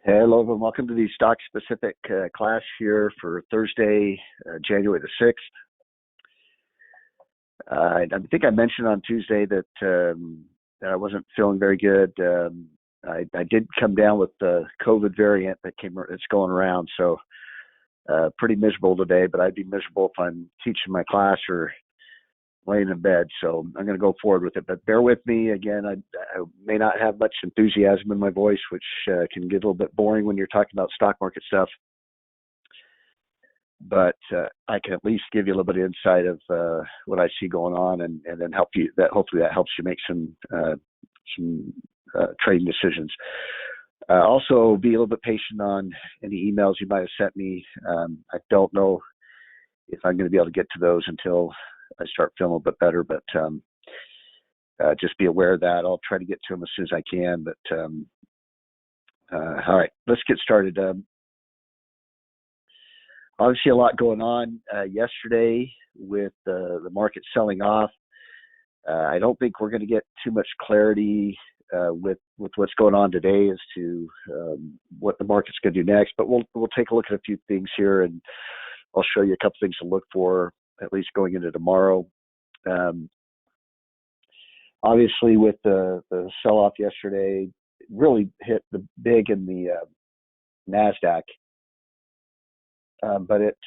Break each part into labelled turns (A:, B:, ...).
A: Hello, and welcome to the stock specific class here for Thursday, January the 6th. I think I mentioned on Tuesday that I wasn't feeling very good. I did come down with the COVID variant that's going around, so pretty miserable today, but I'd be miserable if I'm teaching my class or laying in bed, so I'm going to go forward with it. But bear with me. Again, I may not have much enthusiasm in my voice, which can get a little bit boring when you're talking about stock market stuff. But I can at least give you a little bit of insight of what I see going on, and then hopefully that helps you make some trading decisions. Also, be a little bit patient on any emails you might have sent me. I don't know if I'm going to be able to get to those until I start feeling a little bit better, but just be aware of that. I'll try to get to them as soon as I can. But all right, let's get started. Obviously, a lot going on yesterday with the market selling off. I don't think we're going to get too much clarity with what's going on today as to what the market's going to do next. But we'll take a look at a few things here, and I'll show you a couple things to look for, at least going into tomorrow. Obviously, with the sell-off yesterday, it really hit the big in the NASDAQ, but it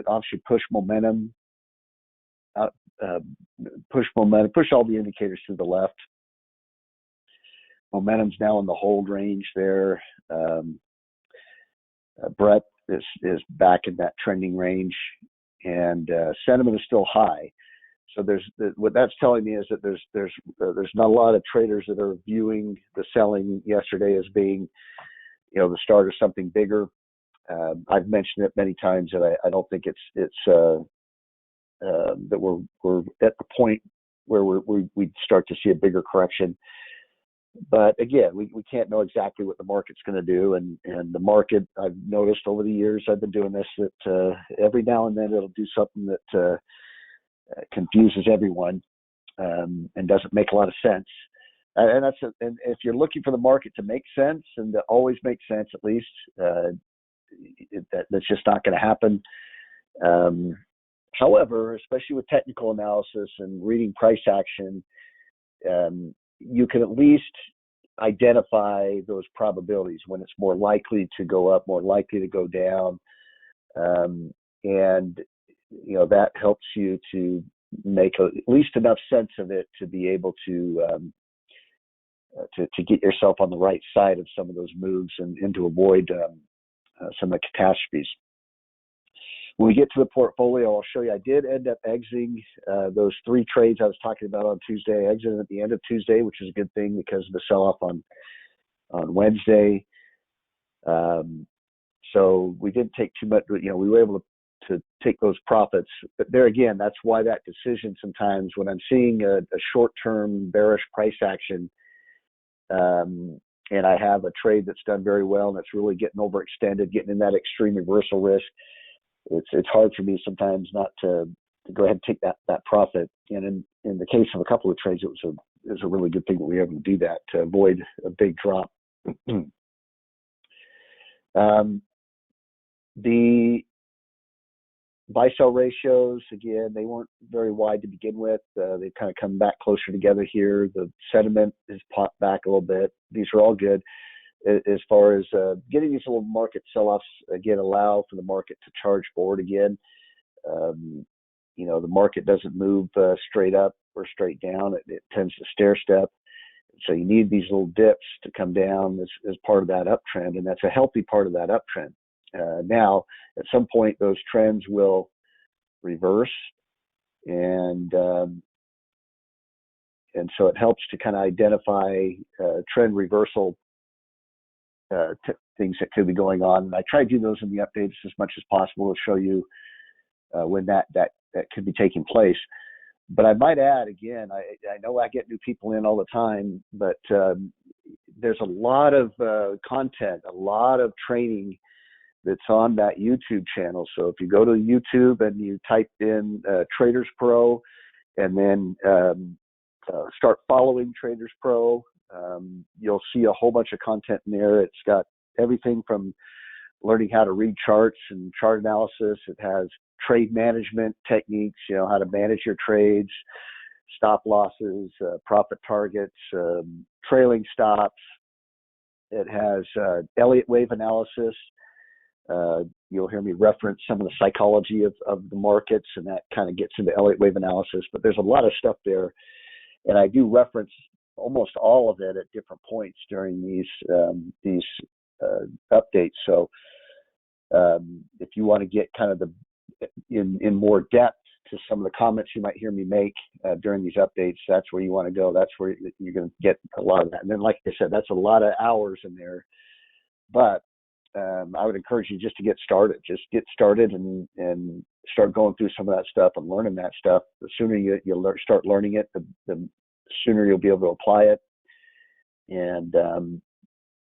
A: obviously pushed momentum, pushed all the indicators to the left. Momentum's now in the hold range there. Breadth is back in that trending range, and sentiment is still high. So what that's telling me is that there's not a lot of traders that are viewing the selling yesterday as being, the start of something bigger. I've mentioned it many times that I don't think it's that we're at the point where we start to see a bigger correction. But again, we can't know exactly what the market's going to do, and the market, I've noticed over the years I've been doing this, that every now and then it'll do something that confuses everyone and doesn't make a lot of sense. And if you're looking for the market to make sense and to always make sense, at least that's just not going to happen. However, especially with technical analysis and reading price action, you can at least identify those probabilities when it's more likely to go up, more likely to go down, and that helps you to make at least enough sense of it to be able to get yourself on the right side of some of those moves and to avoid some of the catastrophes. When we get to the portfolio, I'll show you. I did end up exiting those 3 trades I was talking about on Tuesday. I exited at the end of Tuesday, which is a good thing because of the sell-off on Wednesday. So we didn't take too much. We were able to take those profits. But there again, that's why that decision sometimes when I'm seeing a short-term bearish price action, and I have a trade that's done very well and it's really getting overextended, getting in that extreme reversal risk, it's hard for me sometimes not to go ahead and take that profit. And in the case of a couple of trades, it was a really good thing that we were able to do that to avoid a big drop. The buy-sell ratios, again, they weren't very wide to begin with. They've kind of come back closer together here. The sentiment has popped back a little bit. These are all good. As far as getting these little market sell-offs, again, allow for the market to charge forward again. The market doesn't move straight up or straight down. It tends to stair step. So you need these little dips to come down as part of that uptrend, and that's a healthy part of that uptrend. Now, at some point, those trends will reverse, and so it helps to kind of identify trend reversal things that could be going on. And I try to do those in the updates as much as possible to show you when that could be taking place. But I might add, again, I know I get new people in all the time, but there's a lot of content, a lot of training that's on that YouTube channel. So if you go to YouTube and you type in Traders Pro and then start following Traders Pro, you'll see a whole bunch of content in there. It's got everything from learning how to read charts and chart analysis. It has trade management techniques, how to manage your trades, stop losses, profit targets, trailing stops. It has Elliott wave analysis. You'll hear me reference some of the psychology of the markets, and that kind of gets into Elliott wave analysis. But there's a lot of stuff there, and I do reference almost all of it at different points during these updates. So if you want to get kind of in more depth to some of the comments you might hear me make during these updates, that's where you want to go. That's where you're going to get a lot of that. And then, like I said, that's a lot of hours in there. But I would encourage you just to get started. Just get started and start going through some of that stuff and learning that stuff. The sooner you start learning it, the sooner you'll be able to apply it, and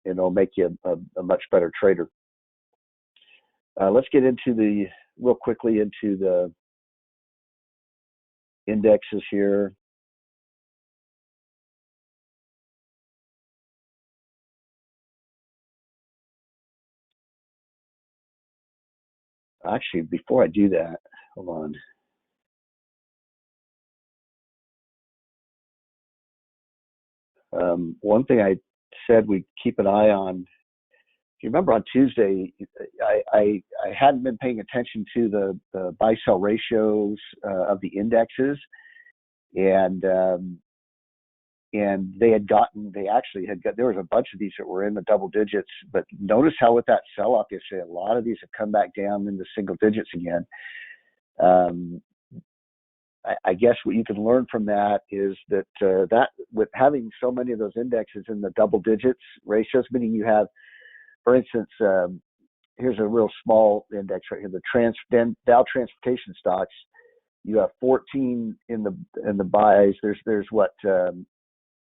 A: it'll make you a much better trader. Let's get real quickly into the indexes here. Actually, before I do that, hold on. One thing I said we'd keep an eye on. If you remember on Tuesday, I hadn't been paying attention to the buy-sell ratios of the indexes, and there was a bunch of these that were in the double digits, but notice how with that sell-off yesterday, a lot of these have come back down into single digits again. I guess what you can learn from that is that that with having so many of those indexes in the double digits ratios, meaning you have, for instance, here's a real small index right here, the Dow Transportation Stocks. You have 14 in the buys. There's what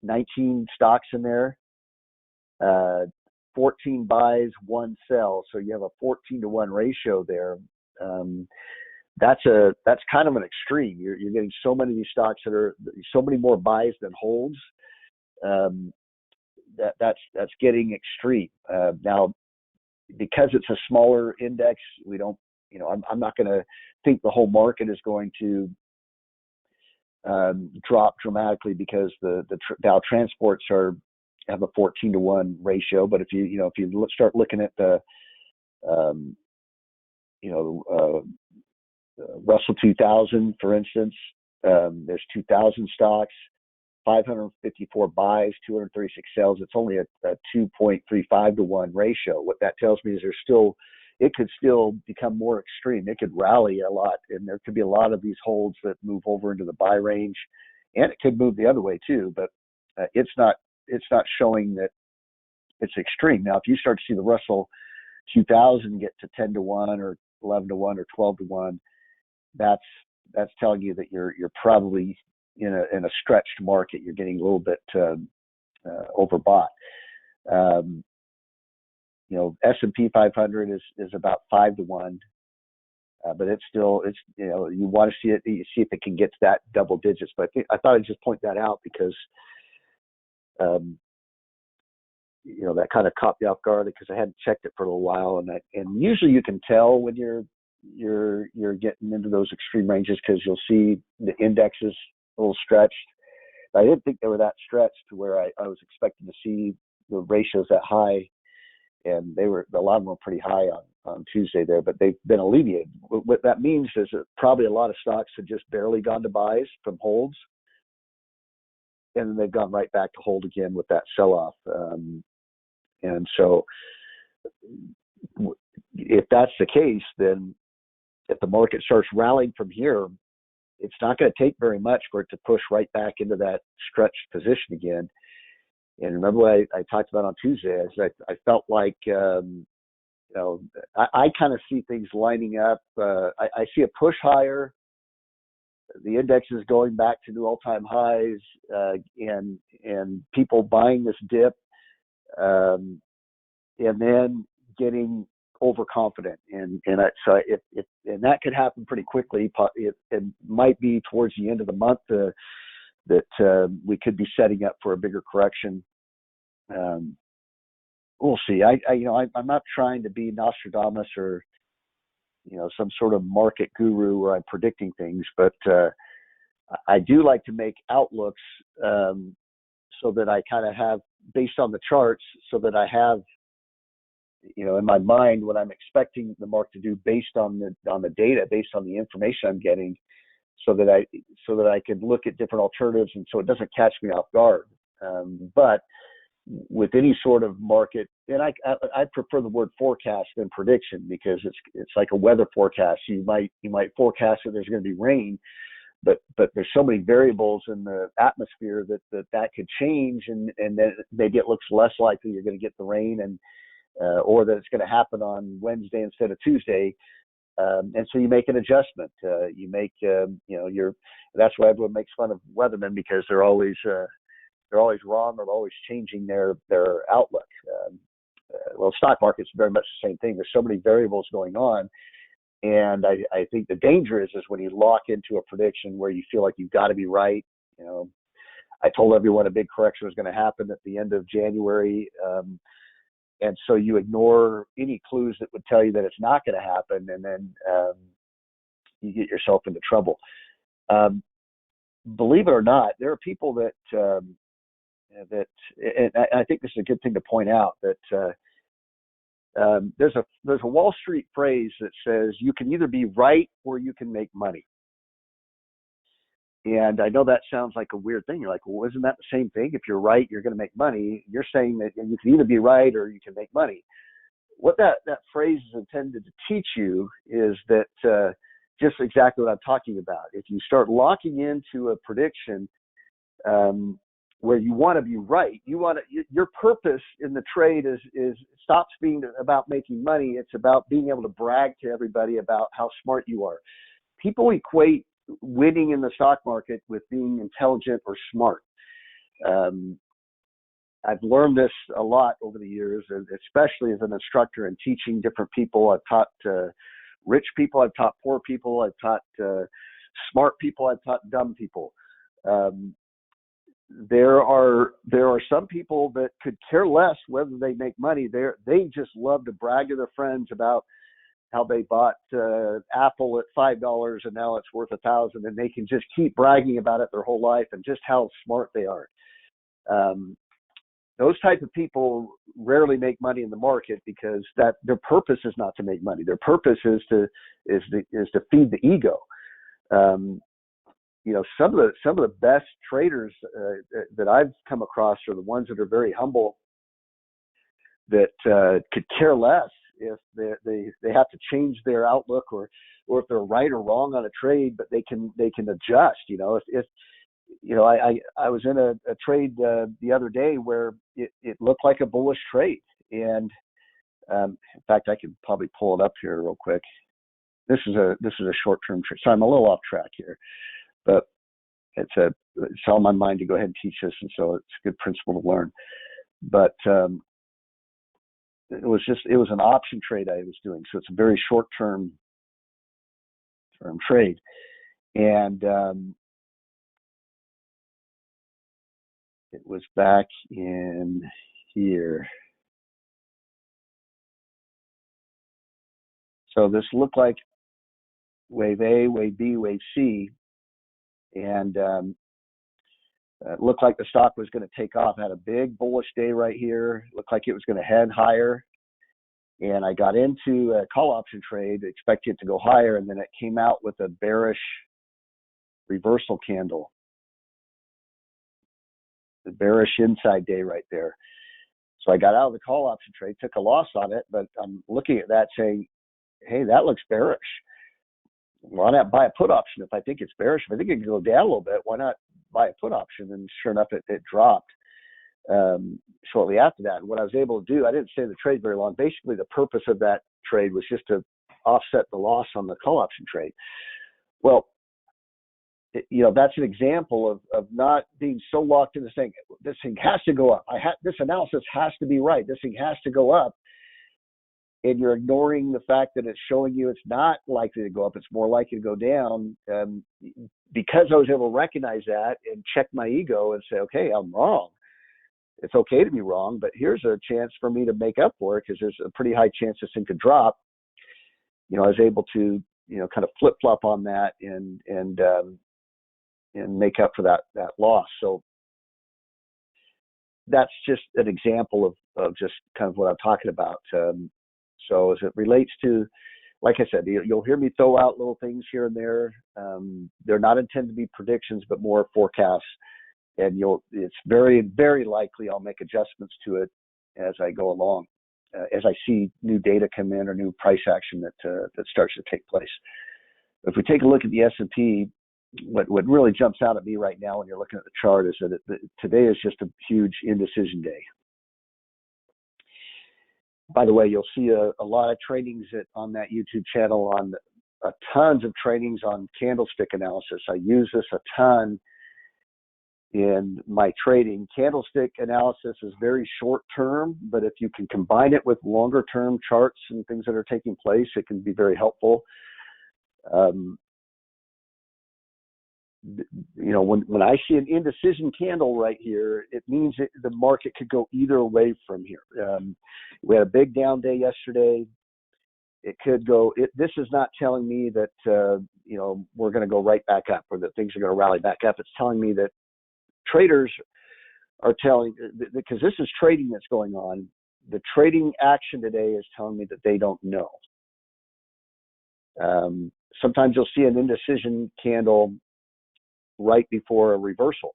A: 19 stocks in there. 14 buys, 1 sell. So you have a 14-to-1 ratio there. That's kind of an extreme. You're getting so many of these stocks that are so many more buys than holds. That's getting extreme. Now, because it's a smaller index, we don't, I'm not going to think the whole market is going to drop dramatically because the Dow transports have a 14-to-1 ratio. But if you start looking at the Russell 2000, for instance, there's 2,000 stocks, 554 buys, 236 sells. It's only a 2.35-to-1 ratio. What that tells me is it could still become more extreme. It could rally a lot, and there could be a lot of these holds that move over into the buy range, and it could move the other way too. But it's not showing that it's extreme. Now, if you start to see the Russell 2000 get to 10-to-1 or 11-to-1 or 12-to-1, that's telling you that you're probably in a stretched market. You're getting a little bit overbought. S&P 500 is about 5-to-1, but you want to see it. You see if it can get to that double digits. But I thought I'd just point that out because that kind of caught me off guard because I hadn't checked it for a little while, and usually you can tell when you're getting into those extreme ranges because you'll see the indexes a little stretched. I didn't think they were that stretched to where I was expecting to see the ratios that high, and a lot of them were pretty high on Tuesday there, but they've been alleviated. What that means is that probably a lot of stocks have just barely gone to buys from holds, and then they've gone right back to hold again with that sell-off. And so if that's the case, then if the market starts rallying from here, it's not going to take very much for it to push right back into that stretched position again. And remember what I talked about on Tuesday, I felt like, I kind of see things lining up. I see a push higher. The index is going back to new all-time highs, and people buying this dip, and then getting overconfident, and that could happen pretty quickly. It might be towards the end of the month that we could be setting up for a bigger correction, we'll see. I'm not trying to be Nostradamus or some sort of market guru where I'm predicting things, but I do like to make outlooks so that I kind of have, based on the charts, so that I have in my mind what I'm expecting the market to do based on the data, based on the information I'm getting, so that I can look at different alternatives, and so it doesn't catch me off guard. But with any sort of market, and I prefer the word forecast than prediction, because it's like a weather forecast. You might forecast that there's going to be rain, but there's so many variables in the atmosphere that could change, and then maybe it looks less likely you're going to get the rain, and or that it's going to happen on Wednesday instead of Tuesday. And so you make an adjustment. You make, that's why everyone makes fun of weathermen, because they're always wrong, or always changing their outlook. Well, stock market's very much the same thing. There's so many variables going on. And I think the danger is when you lock into a prediction where you feel like you've got to be right. I told everyone a big correction was going to happen at the end of January. And so you ignore any clues that would tell you that it's not going to happen, and then you get yourself into trouble. Believe it or not, there are people that and I think this is a good thing to point out, that there's a Wall Street phrase that says you can either be right or you can make money. And I know that sounds like a weird thing. You're like, well, isn't that the same thing? If you're right, you're going to make money. You're saying that you can either be right or you can make money. What that phrase is intended to teach you is that just exactly what I'm talking about. If you start locking into a prediction where you want to be right, your purpose in the trade is stops being about making money. It's about being able to brag to everybody about how smart you are. People equate winning in the stock market with being intelligent or smart. I've learned this a lot over the years, especially as an instructor and teaching different people. I've taught rich people, I've taught poor people, I've taught smart people, I've taught dumb people. There are some people that could care less whether they make money. They just love to brag to their friends about how they bought Apple at $5 and now it's worth $1,000, and they can just keep bragging about it their whole life and just how smart they are. Those type of people rarely make money in the market, because that their purpose is not to make money. Their purpose is to feed the ego. Some of the best traders that I've come across are the ones that are very humble, that could care less if they have to change their outlook, or if they're right or wrong on a trade, but they can adjust. If I was in a trade the other day where it looked like a bullish trade, and in fact I could probably pull it up here real quick. This is a short-term trade. So I'm a little off track here, but it's on my mind to go ahead and teach this, and so it's a good principle to learn. But it was an option trade I was doing, so it's a very short-term trade, and it was back in here. So this looked like wave A, wave B, wave C, and it looked like the stock was going to take off. Had a big bullish day right here. Looked like it was going to head higher, and I got into a call option trade expecting it to go higher, and then it came out with a bearish reversal candle. The bearish inside day right there. So I got out of the call option trade, took a loss on it, but I'm looking at that saying, hey, that looks bearish. Why not buy a put option if I think it's bearish? If I think it can go down a little bit, why not buy a put option? And sure enough, it dropped shortly after that. And what I was able to do, I didn't stay in the trade very long. Basically, the purpose of that trade was just to offset the loss on the call option trade. Well, that's an example of not being so locked into saying this thing has to go up. This analysis has to be right. This thing has to go up. And you're ignoring the fact that it's showing you it's not likely to go up. It's more likely to go down. Because I was able to recognize that and check my ego and say, okay, I'm wrong. it's okay to be wrong, but here's a chance for me to make up for it because there's a pretty high chance this thing could drop. I was able to, kind of flip flop on that and make up for that loss. So that's just an example of just kind of what I'm talking about. So as it relates to, like I said, you'll hear me throw out little things here and there. They're not intended to be predictions, but more forecasts. And it's very, very likely I'll make adjustments to it as I go along, as I see new data come in or new price action that starts to take place. If we take a look at the S&P, what really jumps out at me right now when you're looking at the chart is that today is just a huge indecision day. By the way, you'll see a lot of trainings on that YouTube channel on tons of trainings on candlestick analysis. I use this a ton in my trading. Candlestick analysis is very short term, but if you can combine it with longer term charts and things that are taking place, it can be very helpful. When I see an indecision candle right here, it means the market could go either way from here. We had a big down day yesterday. It could go. This is not telling me that we're going to go right back up or that things are going to rally back up. It's telling me that traders are because this is trading that's going on. The trading action today is telling me that they don't know. Sometimes you'll see an indecision candle right before a reversal.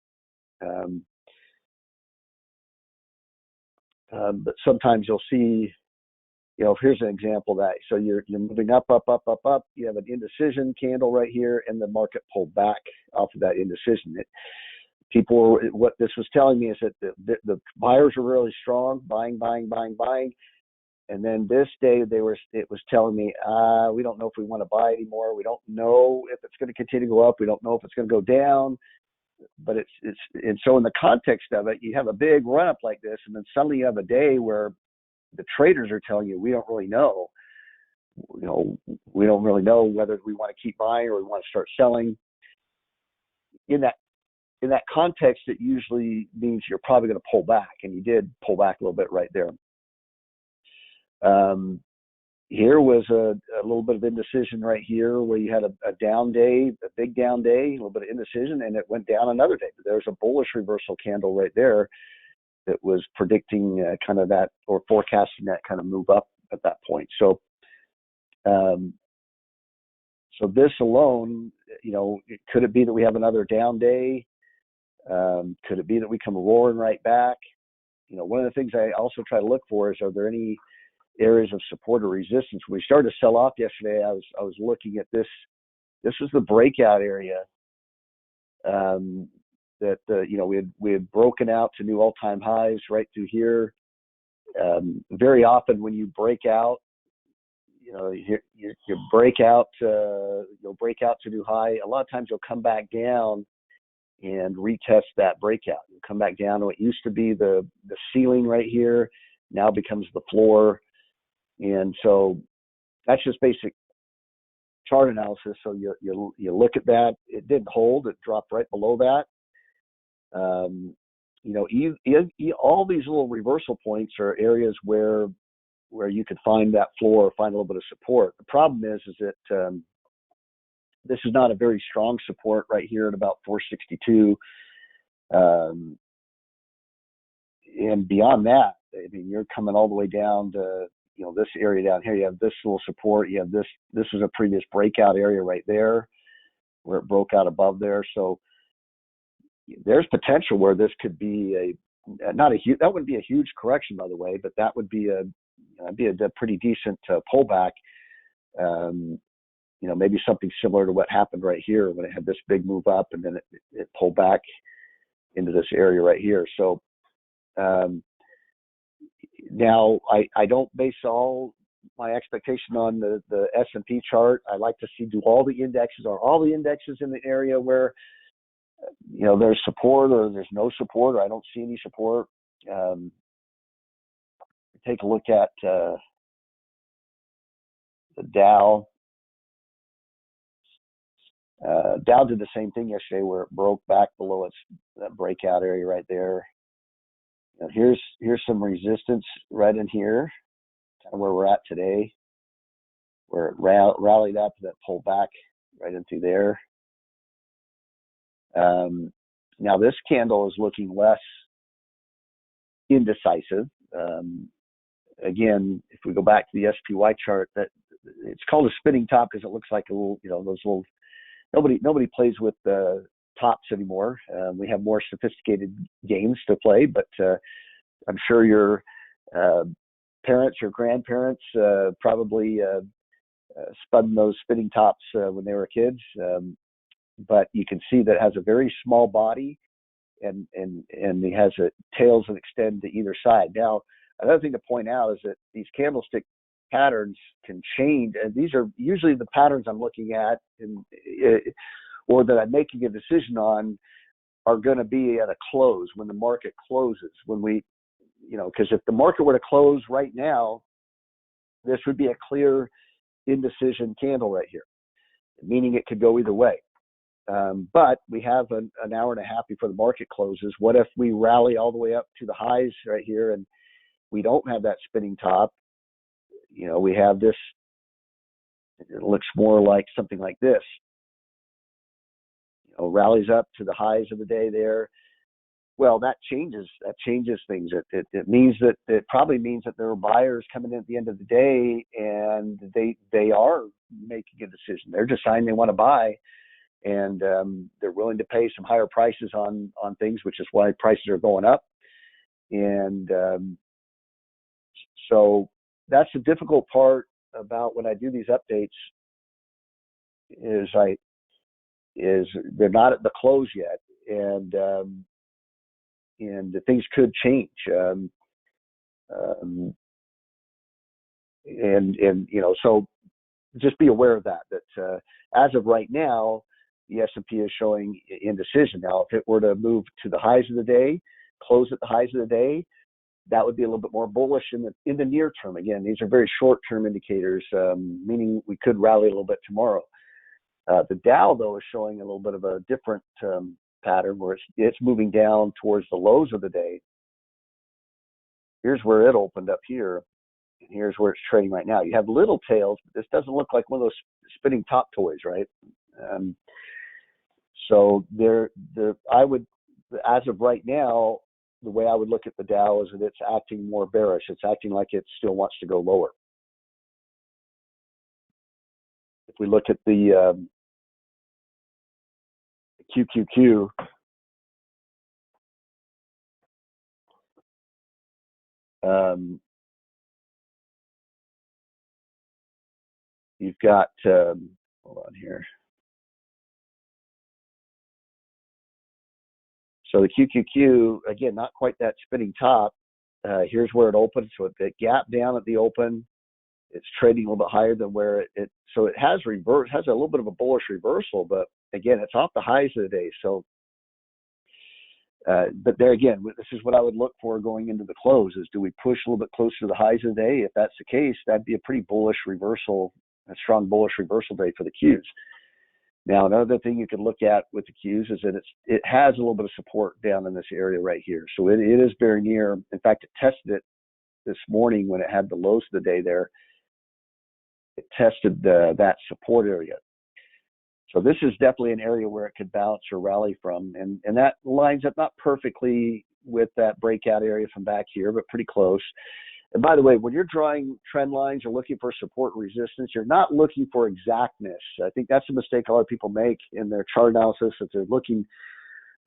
A: But sometimes you'll see, here's an example of that. So you're moving up. You have an indecision candle right here, and the market pulled back off of that indecision. What this was telling me is that the buyers were really strong, buying. And then this day it was telling me, we don't know if we want to buy anymore. We don't know if it's going to continue to go up. We don't know if it's going to go down. But and so in the context of it, you have a big run up like this, and then suddenly you have a day where the traders are telling you, we don't really know. We don't really know whether we want to keep buying or we want to start selling. In that context, it usually means you're probably going to pull back, and you did pull back a little bit right there. Here was a little bit of indecision right here where you had a down day, a big down day, a little bit of indecision, and it went down another day. But there's a bullish reversal candle right there that was predicting kind of that or forecasting that kind of move up at that point. So, so this alone, could it be that we have another down day? Could it be that we come roaring right back? One of the things I also try to look for is, are there any areas of support or resistance? When we started to sell off yesterday, I was looking at this. This was the breakout area that we had broken out to new all-time highs right through here. Very often when you break out, you break out, you'll break out to new high. A lot of times you'll come back down and retest that breakout. You'll come back down to what used to be the ceiling right here, now becomes the floor. And so that's just basic chart analysis. So you look at that. It didn't hold. It dropped right below that. All these little reversal points are areas where you could find that floor or find a little bit of support. The problem is that this is not a very strong support right here at about 462. And beyond that, I mean, you're coming all the way down to this area down here. You have this little support. You have this is a previous breakout area right there where it broke out above there. So there's potential where this could be that wouldn't be a huge correction, by the way, but that would be a pretty decent pullback. Maybe something similar to what happened right here when it had this big move up and then it pulled back into this area right here. So now I don't base all my expectation on the S&P chart. I like to see, are all the indexes in the area where there's support or there's no support or I don't see any support. Take a look at the Dow. Dow did the same thing yesterday where it broke back below its breakout area right there. Now here's some resistance right in here, kind of where we're at today, where it rallied up and then pulled back right into there. Now this candle is looking less indecisive. Again, if we go back to the SPY chart, that it's called a spinning top because it looks like a little, those little. Nobody plays with the tops anymore. We have more sophisticated games to play, but I'm sure your parents or grandparents probably spun those spinning tops when they were kids. But you can see that it has a very small body, and it has tails that extend to either side. Now, another thing to point out is that these candlestick patterns can change, and these are usually the patterns I'm looking at, or that I'm making a decision on, are going to be at a close when the market closes. When we, because if the market were to close right now, this would be a clear indecision candle right here, meaning it could go either way. But we have an hour and a half before the market closes. What if we rally all the way up to the highs right here and we don't have that spinning top? We have this, it looks more like something like this. Rallies up to the highs of the day there. Well, that changes things. It means that it probably means that there are buyers coming in at the end of the day, and they are making a decision. They're deciding they want to buy, and they're willing to pay some higher prices on things, which is why prices are going up. And so that's the difficult part about when I do these updates is they're not at the close yet, and the things could change. So just be aware of that as of right now, the S&P is showing indecision. Now, if it were to move to the highs of the day, close at the highs of the day, that would be a little bit more bullish in the near term. Again, these are very short-term indicators, meaning we could rally a little bit tomorrow. The Dow, though, is showing a little bit of a different pattern where it's moving down towards the lows of the day. Here's where it opened up here, and here's where it's trading right now. You have little tails, but this doesn't look like one of those spinning top toys, right? So I would, as of right now, the way I would look at the Dow is that it's acting more bearish. It's acting like it still wants to go lower. If we look at the QQQ, you've got, hold on here. So the QQQ, again, not quite that spinning top. Here's where it opened. So it gapped down at the open. It's trading a little bit higher than where so it has a little bit of a bullish reversal, but again, it's off the highs of the day. So, but there again, this is what I would look for going into the close is, do we push a little bit closer to the highs of the day? If that's the case, that'd be a pretty bullish reversal, a strong bullish reversal day for the Qs. Now, another thing you can look at with the Qs is that it has a little bit of support down in this area right here. So it is very near. In fact, it tested it this morning when it had the lows of the day there. It tested that support area. So this is definitely an area where it could bounce or rally from. And that lines up not perfectly with that breakout area from back here, but pretty close. And by the way, when you're drawing trend lines or looking for support and resistance, you're not looking for exactness. I think that's a mistake a lot of people make in their chart analysis, that they're looking,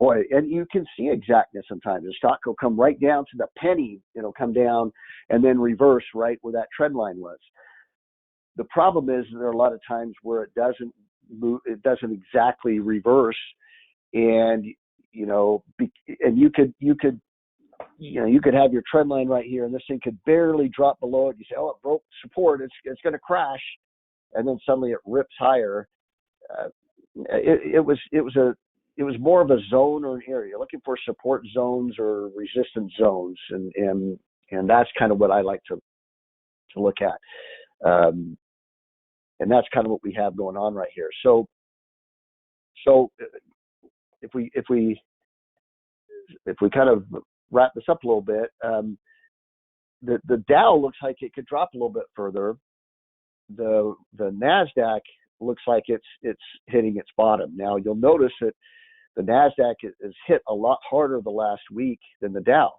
A: boy, and you can see exactness sometimes. The stock will come right down to the penny. It'll come down and then reverse right where that trend line was. The problem is there are a lot of times where it doesn't move, it doesn't exactly reverse, and and you could have your trend line right here, and this thing could barely drop below it. You say, oh, it broke support, it's going to crash, and then suddenly it rips higher. It was more of a zone or an area looking for support zones or resistance zones, and that's kind of what I like to look at. And that's kind of what we have going on right here. So if we kind of wrap this up a little bit. The Dow looks like it could drop a little bit further. The Nasdaq looks like it's hitting its bottom. Now you'll notice that the Nasdaq is hit a lot harder the last week than the Dow.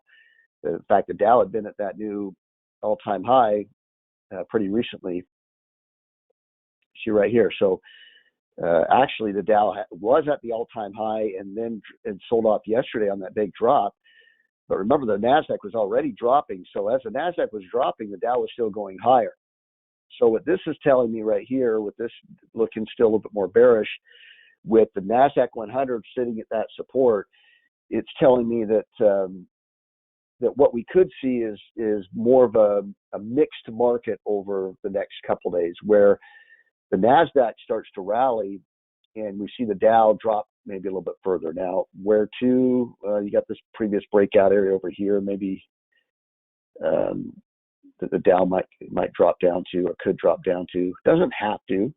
A: In fact, the Dow had been at that new all-time high pretty recently. See right here. So actually, the Dow was at the all-time high and then sold off yesterday on that big drop. But remember, the Nasdaq was already dropping. So as the Nasdaq was dropping, the Dow was still going higher. So what this is telling me right here, with this looking still a little bit more bearish, with the Nasdaq 100 sitting at that support, it's telling me that that what we could see is more of a mixed market over the next couple of days, where the Nasdaq starts to rally and we see the Dow drop maybe a little bit further. Now, where to? You got this previous breakout area over here. Maybe the Dow might drop down to, or could drop down to. Doesn't have to,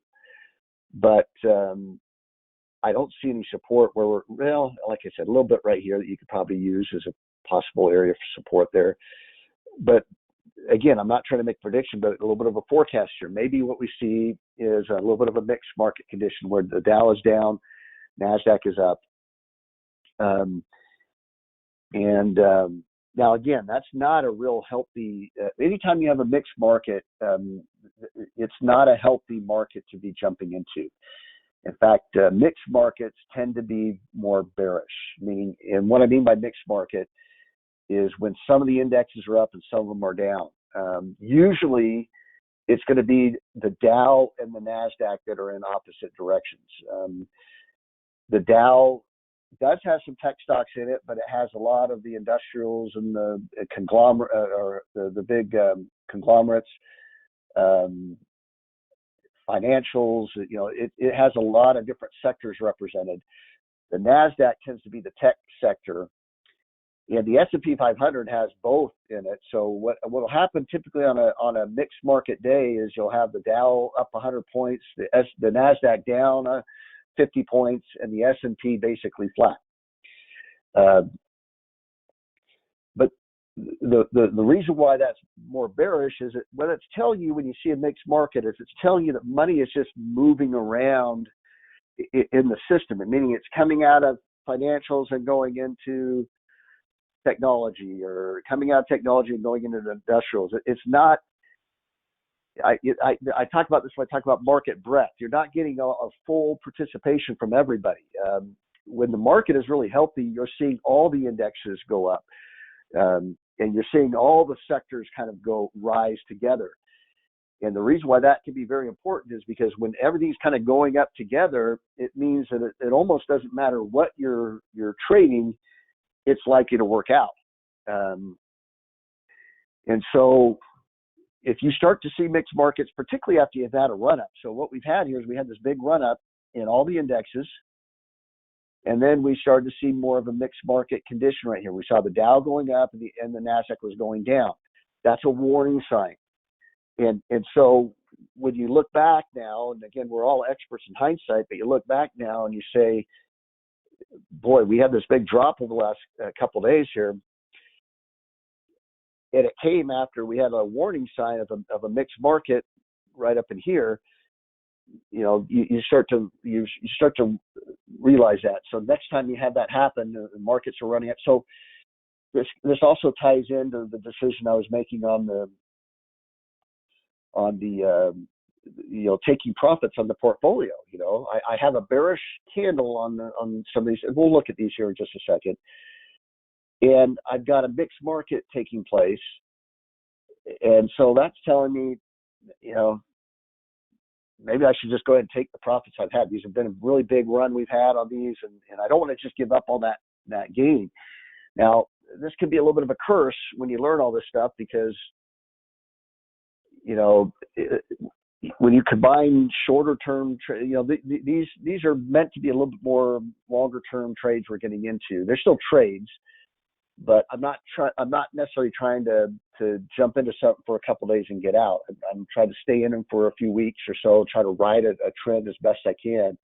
A: but I don't see any support where we're, well, like I said, a little bit right here that you could probably use as a possible area for support there. But again, I'm not trying to make a prediction, but a little bit of a forecast here. Maybe what we see is a little bit of a mixed market condition where the Dow is down, NASDAQ is up. Now, again, that's not a real healthy, anytime you have a mixed market, it's not a healthy market to be jumping into. In fact, mixed markets tend to be more bearish, meaning, and what I mean by mixed market is when some of the indexes are up and some of them are down. Usually, it's going to be the Dow and the NASDAQ that are in opposite directions. The Dow does have some tech stocks in it, but it has a lot of the industrials and the conglomerate, or the big conglomerates, financials. You know, it has a lot of different sectors represented. The NASDAQ tends to be the tech sector, and the S&P 500 has both in it. So what will happen typically on a mixed market day is you'll have the Dow up 100 points, the NASDAQ down 50 points, and the S&P basically flat. But the reason why that's more bearish is that what it's telling you when you see a mixed market is it's telling you that money is just moving around in the system, and meaning it's coming out of financials and going into technology, or coming out of technology and going into the industrials. It's not. I talk about this when I talk about market breadth. You're not getting a full participation from everybody. When the market is really healthy, you're seeing all the indexes go up, and you're seeing all the sectors kind of rise together. And the reason why that can be very important is because when everything's kind of going up together, it means that it almost doesn't matter what you're trading, it's likely to work out. And so if you start to see mixed markets, particularly after you've had a run-up. So what we've had here is we had this big run-up in all the indexes, and then we started to see more of a mixed market condition right here. We saw the Dow going up and the NASDAQ was going down. That's a warning sign. And so when you look back now, and again, we're all experts in hindsight, but you look back now and you say, boy, we had this big drop over the last couple of days here. And it came after we had a warning sign of a mixed market right up in here. You know, you start to realize that. So next time you have that happen, the markets are running up. So this also ties into the decision I was making on the taking profits on the portfolio. You know, I have a bearish candle on some of these, and we'll look at these here in just a second. And I've got a mixed market taking place. And so that's telling me, you know, maybe I should just go ahead and take the profits I've had. These have been a really big run we've had on these, and I don't want to just give up all that gain. Now, this can be a little bit of a curse when you learn all this stuff, because, you know, when you combine shorter term, you know, these are meant to be a little bit more longer term trades we're getting into. They're still trades, but I'm not necessarily trying to jump into something for a couple of days and get out. I'm trying to stay in them for a few weeks or so, try to ride a trend as best I can.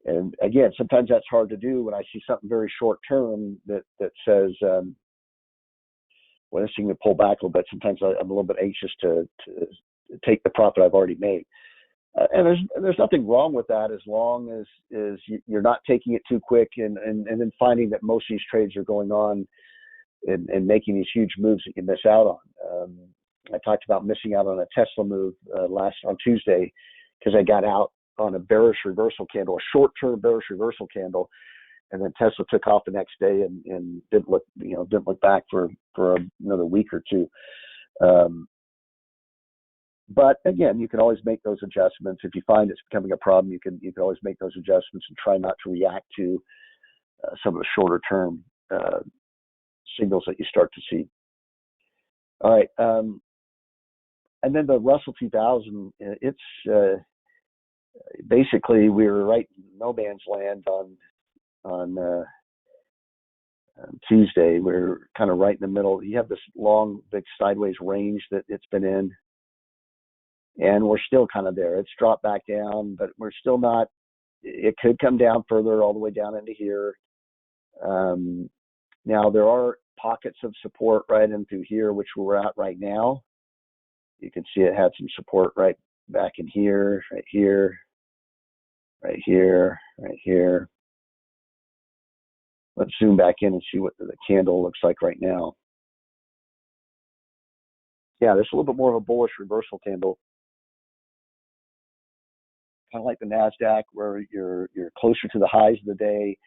A: And again, sometimes that's hard to do when I see something very short term that says, when I see me pull back a little bit, sometimes I'm a little bit anxious to take the profit I've already made. And there's nothing wrong with that, as long as you're not taking it too quick, and then finding that most of these trades are going on and making these huge moves that you miss out on. I talked about missing out on a Tesla move on Tuesday, because I got out on a bearish reversal candle, a short-term bearish reversal candle, and then Tesla took off the next day and didn't look back for another week or two. But again, you can always make those adjustments. If you find it's becoming a problem, you can always make those adjustments and try not to react to some of the shorter term signals that you start to see. All right, and then the Russell 2000. It's basically, we were right in no man's land on Tuesday. We're kind of right in the middle. You have this long, big sideways range that it's been in. And we're still kind of there. It's dropped back down, but we're still not. It could come down further, all the way down into here. Now, there are pockets of support right in through here, which we're at right now. You can see it had some support right back in here, right here, right here, right here. Let's zoom back in and see what the candle looks like right now. Yeah, there's a little bit more of a bullish reversal candle. Kind of like the NASDAQ, where you're closer to the highs of the day.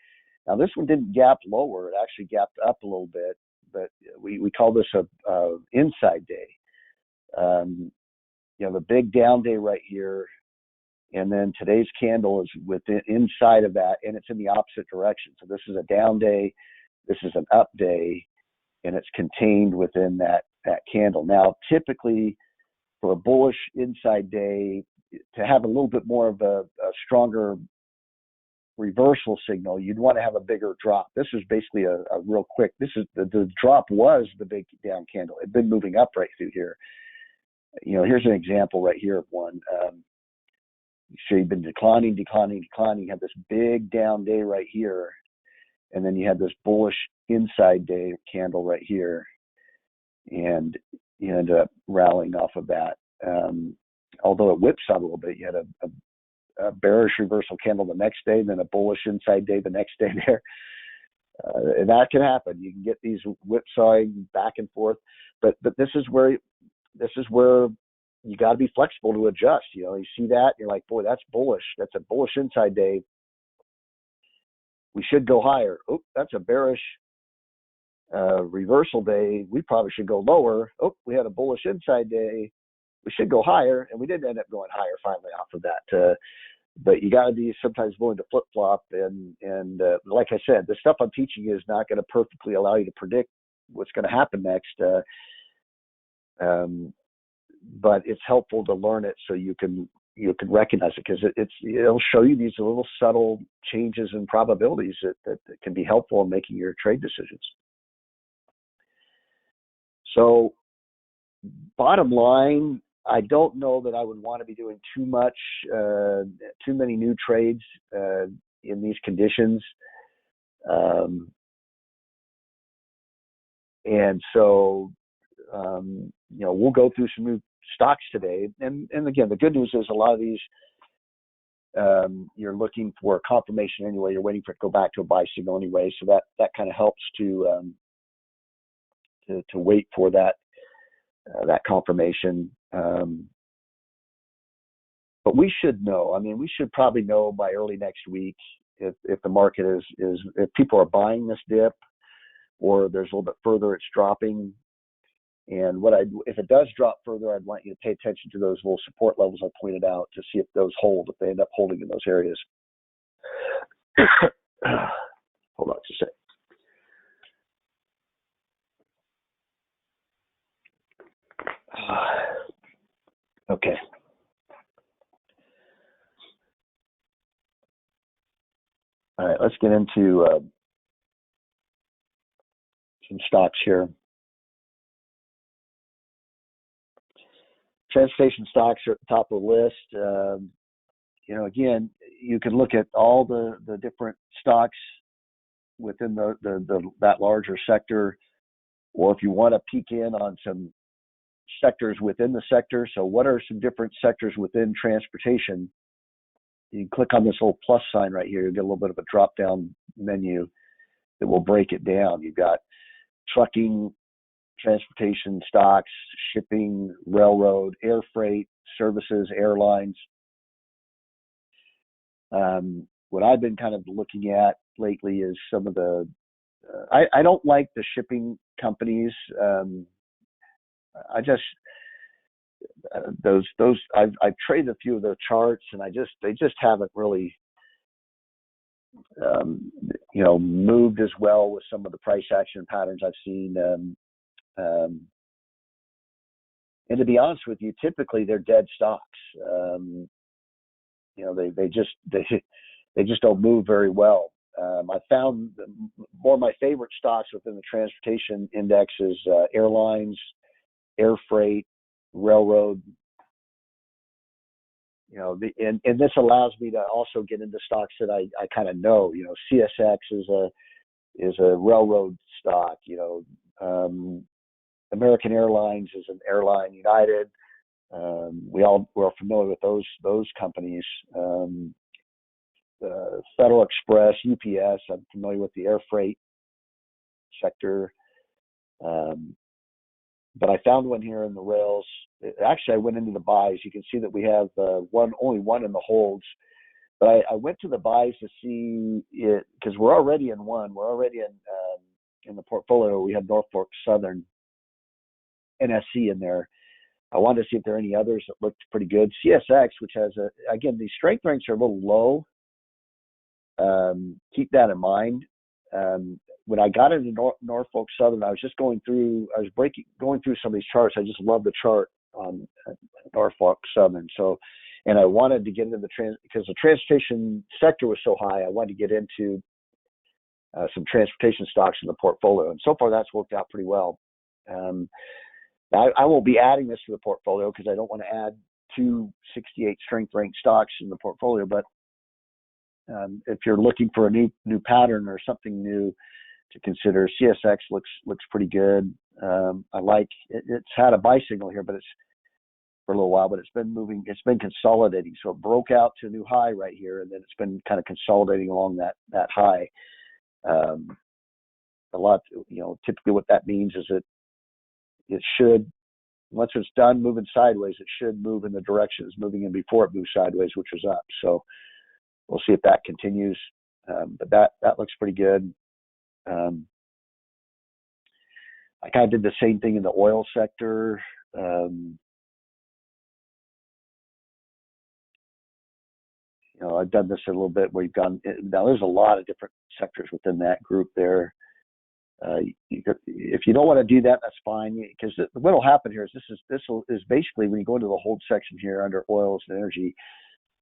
A: Now, this one didn't gap lower. It actually gapped up a little bit, but we call this a inside day. The big down day right here, and then today's candle is inside of that, and it's in the opposite direction. So this is a down day, this is an up day, and it's contained within that candle. Now, typically, for a bullish inside day, to have a little bit more of a stronger reversal signal, you'd want to have a bigger drop. This is basically a real quick. This is the drop was the big down candle. It'd been moving up right through here. Here's an example right here of one. So you've been declining. You have this big down day right here, and then you have this bullish inside day candle right here, and you ended up rallying off of that. Although it whips out a little bit, you had a bearish reversal candle the next day, then a bullish inside day the next day there. And that can happen. You can get these whipsawing back and forth, but this is where you got to be flexible to adjust. You see that, you're like, boy, that's bullish. That's a bullish inside day. We should go higher. Oh, that's a bearish reversal day. We probably should go lower. Oh, we had a bullish inside day. We should go higher, and we did end up going higher finally off of that. But you got to be sometimes willing to flip flop, and like I said, the stuff I'm teaching you is not going to perfectly allow you to predict what's going to happen next. But it's helpful to learn it so you can recognize it, because it'll show you these little subtle changes in probabilities that can be helpful in making your trade decisions. So, bottom line, I don't know that I would want to be doing too many new trades in these conditions. And so, we'll go through some new stocks today. And again, the good news is a lot of these, you're looking for a confirmation anyway. You're waiting for it to go back to a buy signal anyway. So that kind of helps to wait for that confirmation. But we should know. I mean, we should probably know by early next week if the market is if people are buying this dip, or there's a little bit further it's dropping. And if it does drop further, I'd want you to pay attention to those little support levels I pointed out to see if those hold, if they end up holding in those areas. Hold on just a sec. Okay. All right, let's get into some stocks here. Transportation stocks are at the top of the list. Again, you can look at all the different stocks within that larger sector. or if you want to peek in on some sectors within the sector. So what are some different sectors within transportation? You can click on this little plus sign right here. You'll get a little bit of a drop down menu that will break it down. You've got trucking, transportation stocks, shipping, railroad, air freight, services, airlines. What I've been kind of looking at lately is some of the, I don't like the shipping companies. I just, I've traded a few of their charts, and they just haven't really, moved as well with some of the price action patterns I've seen. And to be honest with you, typically they're dead stocks. They just don't move very well. I found more of my favorite stocks within the transportation index is airlines, air freight, railroad. And this allows me to also get into stocks that I kind of know. CSX is a railroad stock. American Airlines is an airline. United. We're familiar with those companies. Federal Express, UPS. I'm familiar with the air freight sector. But I found one here in the rails. Actually, I went into the buys. You can see that we have only one in the holds. But I went to the buys to see it because we're already in one. We're already in the portfolio. We have Norfolk Southern, NSC in there. I wanted to see if there are any others that looked pretty good. CSX, which has again, these strength ranks are a little low. Keep that in mind. When I got into Norfolk Southern, I was just going through some of these charts. I just love the chart on Norfolk Southern. So, and I wanted to get into because the transportation sector was so high. I wanted to get into some transportation stocks in the portfolio, and so far that's worked out pretty well. I won't be adding this to the portfolio because I don't want to add 268 strength ranked stocks in the portfolio. But if you're looking for a new pattern or something new to consider, CSX looks pretty good. I like it. It's had a buy signal here, but it's for a little while, but it's been moving. It's been consolidating. So it broke out to a new high right here, and then it's been kind of consolidating along that high. A lot, typically what that means is that it should, once it's done moving sideways, it should move in the direction it's moving in before it moved sideways, which was up. So we'll see if that continues. But that looks pretty good. I kind of did the same thing in the oil sector. I've done this a little bit where you've gone, now there's a lot of different sectors within that group there. If you don't want to do that, that's fine, because what will happen here is this is basically when you go into the hold section here under oils and energy,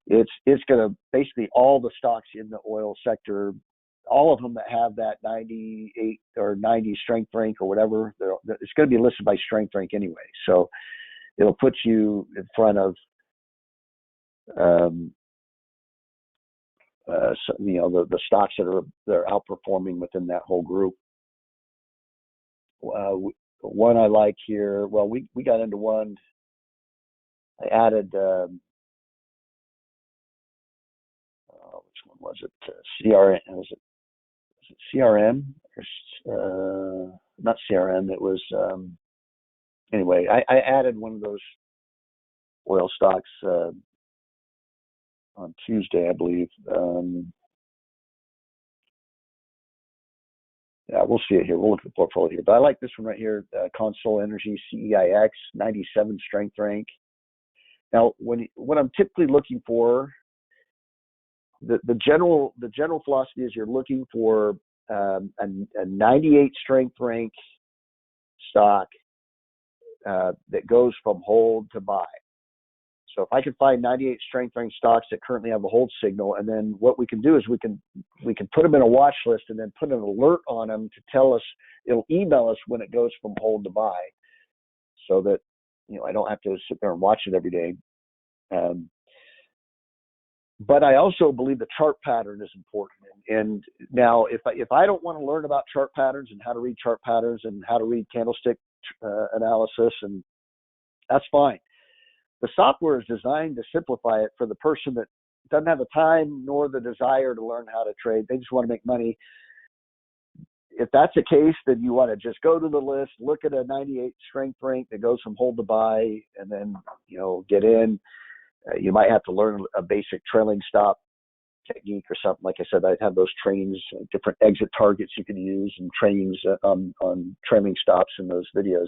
A: it's going to basically all the stocks in the oil sector, all of them that have that 98 or 90 strength rank or whatever, it's going to be listed by strength rank anyway. So it'll put you in front of the stocks that are outperforming within that whole group. One I like here. Well, we got into one. I added which one was it? CRM. Was it CRM or not CRM? It was anyway. I added one of those oil stocks on Tuesday, I believe. Yeah, we'll see it here. We'll look at the portfolio here. But I like this one right here, Consol Energy CEIX, 97 strength rank. Now, what I'm typically looking for, the general philosophy is you're looking for a 98 strength rank stock that goes from hold to buy. So if I can find 98 strength rank stocks that currently have a hold signal, and then what we can do is we can put them in a watch list and then put an alert on them to tell us, it'll email us when it goes from hold to buy, so that I don't have to sit there and watch it every day. But I also believe the chart pattern is important. And now, if I don't want to learn about chart patterns and how to read chart patterns and how to read candlestick analysis, and that's fine. The software is designed to simplify it for the person that doesn't have the time nor the desire to learn how to trade. They just want to make money. If that's the case, then you want to just go to the list, look at a 98 strength rank that goes from hold to buy, and then get in. You might have to learn a basic trailing stop technique or something. Like I said, I have those trainings, different exit targets you can use, and trainings on trailing stops in those videos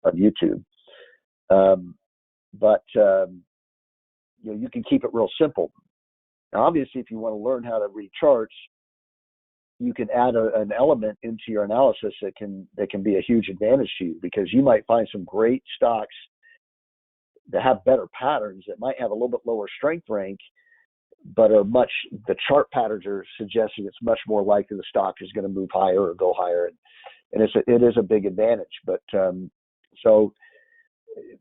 A: on YouTube. But you can keep it real simple. Now, obviously, if you want to learn how to read charts, you can add an element into your analysis that can be a huge advantage to you, because you might find some great stocks that have better patterns that might have a little bit lower strength rank, but the chart patterns are suggesting it's much more likely the stock is going to move higher or go higher, and it is a big advantage. But so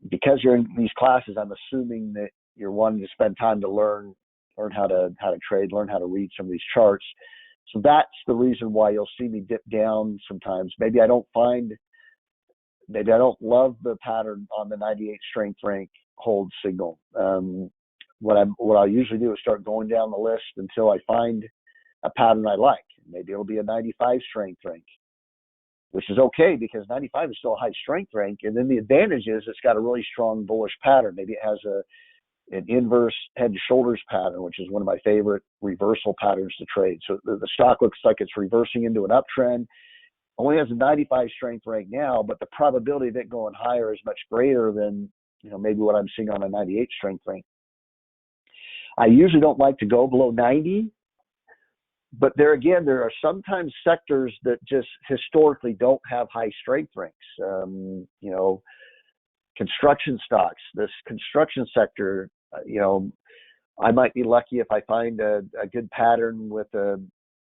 A: because you're in these classes, I'm assuming that you're wanting to spend time to learn how to trade, learn how to read some of these charts. So that's the reason why you'll see me dip down sometimes. Maybe I don't love the pattern on the 98 strength rank hold signal. What I'll usually do is start going down the list until I find a pattern I like. Maybe it'll be a 95 strength rank, which is okay because 95 is still a high strength rank. And then the advantage is it's got a really strong bullish pattern. Maybe it has an inverse head and shoulders pattern, which is one of my favorite reversal patterns to trade. So the stock looks like it's reversing into an uptrend. Only has a 95 strength rank now, but the probability of it going higher is much greater than maybe what I'm seeing on a 98 strength rank. I usually don't like to go below 90, but there are sometimes sectors that just historically don't have high strength ranks. Construction stocks, this construction sector, I might be lucky if I find a good pattern with a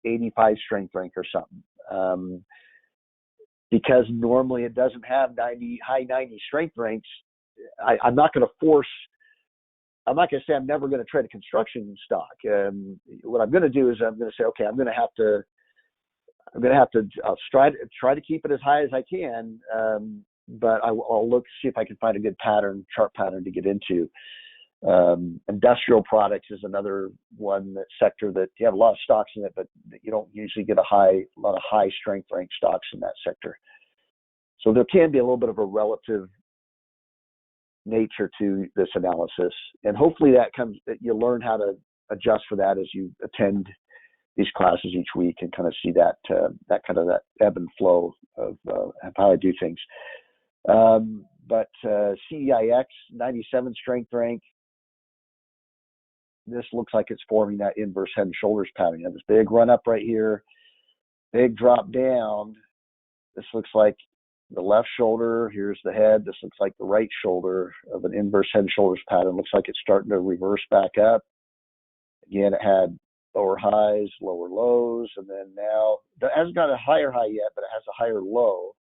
A: 85 strength rank or something. Because normally it doesn't have high 90 strength ranks. I'm not going to say I'm never going to trade a construction stock. What I'm going to do is I'm going to say, okay, I'll try to keep it as high as I can, but I'll look to see if I can find a good chart pattern to get into. Industrial products is another sector that you have a lot of stocks in it, but you don't usually get a lot of high strength rank stocks in that sector. So there can be a little bit of a relative nature to this analysis, and hopefully that you learn how to adjust for that as you attend these classes each week and kind of see that ebb and flow of how I do things. But CEIX 97 strength rank. This looks like it's forming that inverse head and shoulders pattern. You have this big run up right here, big drop down. This looks like the left shoulder. Here's the head. This looks like the right shoulder of an inverse head and shoulders pattern. Looks like it's starting to reverse back up. Again, it had lower highs, lower lows, and then now it hasn't got a higher high yet, but it has a higher low.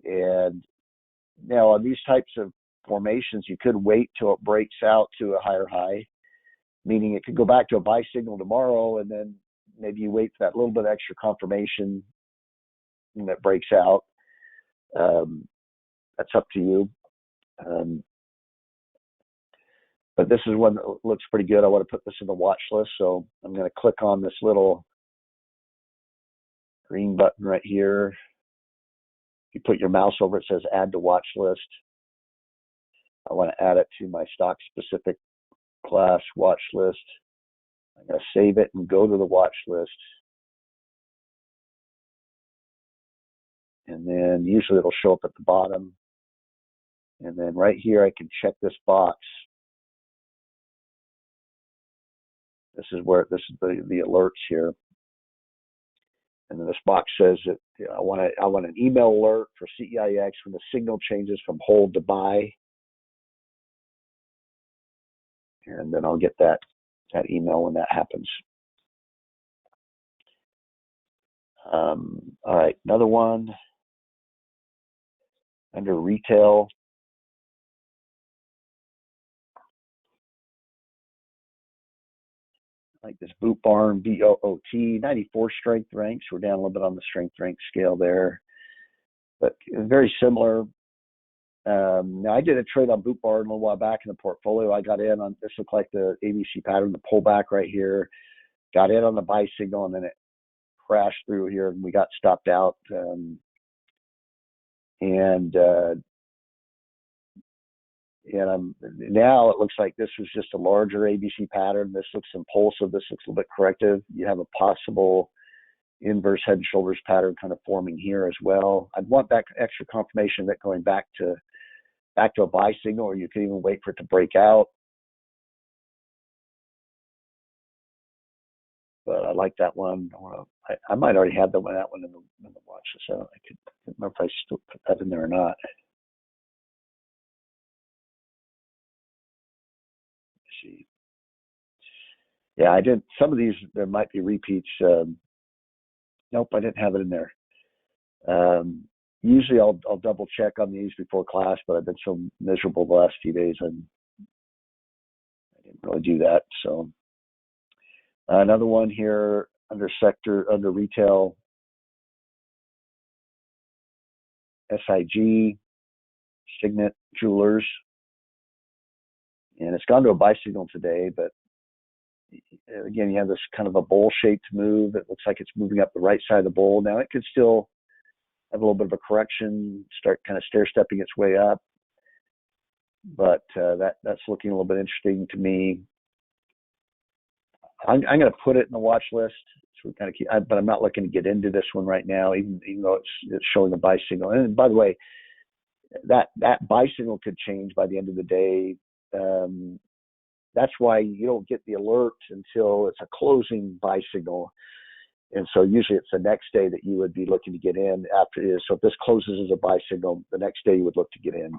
A: And now on these types of formations, you could wait till it breaks out to a higher high, meaning it could go back to a buy signal tomorrow, and then maybe you wait for that little bit of extra confirmation that breaks out. That's up to you. But this is one that looks pretty good. I want to put this in the watch list, so I'm going to click on this little green button right here. You put your mouse over it, says add to watch list. I want to add it to my stock specific class watch list. I'm going to save it and go to the watch list. And then usually it'll show up at the bottom. And then right here, I can check this box. This is the alerts here. And then this box says that I want an email alert for CEIX when the signal changes from hold to buy. And then I'll get that email when that happens. All right, another one under retail. like this Boot Barn, BOOT, 94 strength ranks. We're down a little bit on the strength rank scale there, but very similar. Now I did a trade on Boot Barn a little while back in the portfolio. I got in on, this looked like the ABC pattern, the pullback right here. Got in on the buy signal, and then it crashed through here, and we got stopped out. Now it looks like this was just a larger ABC pattern. This looks impulsive. This looks a little bit corrective. You have a possible inverse head and shoulders pattern kind of forming here as well. I'd want that extra confirmation that going back to a buy signal, or you can even wait for it to break out. But I like that one. I might already have that one in the watch list. So I can't remember if I still put that in there or not. Let's see. Yeah, I didn't. Some of these, there might be repeats. Nope, I didn't have it in there. Usually I'll double check on these before class, but I've been so miserable the last few days, I didn't really do that. So another one here under retail, SIG, Signet Jewelers, and it's gone to a buy signal today, but again, you have this kind of a bowl-shaped move. It looks like it's moving up the right side of the bowl. Now it could still have a little bit of a correction, start kind of stair-stepping its way up, but that's looking a little bit interesting to me. I'm going to put it in the watch list, so we kind of keep, but I'm not looking to get into this one right now, even though it's showing a buy signal. And by the way, that buy signal could change by the end of the day. That's why you don't get the alert until it's a closing buy signal. And so usually it's the next day that you would be looking to get in after it is. So if this closes as a buy signal, the next day you would look to get in.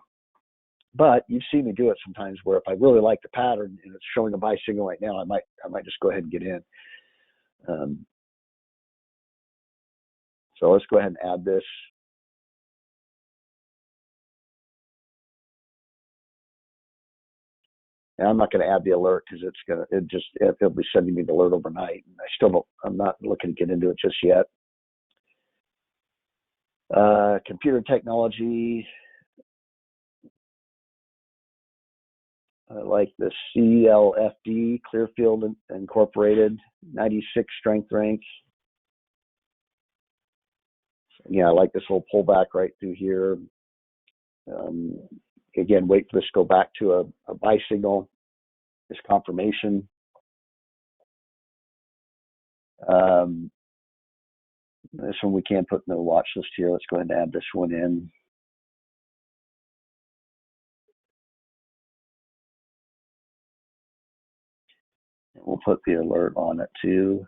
A: But you've seen me do it sometimes where if I really like the pattern and it's showing a buy signal right now, I might just go ahead and get in. So let's go ahead and add this. And I'm not going to add the alert because it'll be sending me the alert overnight. And I'm not looking to get into it just yet. Computer technology. I like the CLFD, Clearfield Incorporated, 96 strength rank. Yeah, I like this little pullback right through here. Again, wait for this to go back to a buy signal, this confirmation. This one we can put in the watch list here. Let's go ahead and add this one in. And we'll put the alert on it too.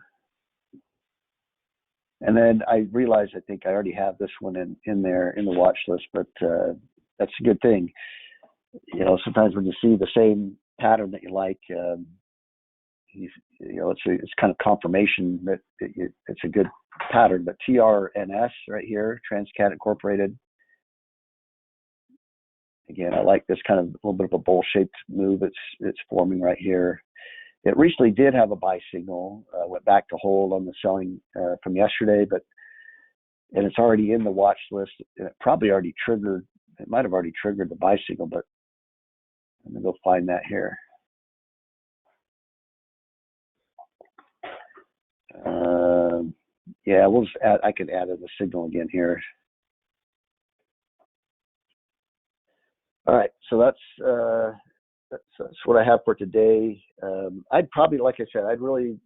A: And then I realized I think I already have this one in there in the watch list, but that's a good thing. You know, sometimes when you see the same pattern that you like, it's kind of confirmation that it's a good pattern. But TRNS right here, Transcat Incorporated. Again, I like this kind of a little bit of a bowl-shaped move it's forming right here. It recently did have a buy signal, went back to hold on the selling from yesterday, and it's already in the watch list. It probably already triggered. It might have already triggered the buy signal, but I'm gonna go find that here. Yeah, we'll just add. I could add the signal again here. All right, so that's what I have for today. I'd probably, like I said, I'd really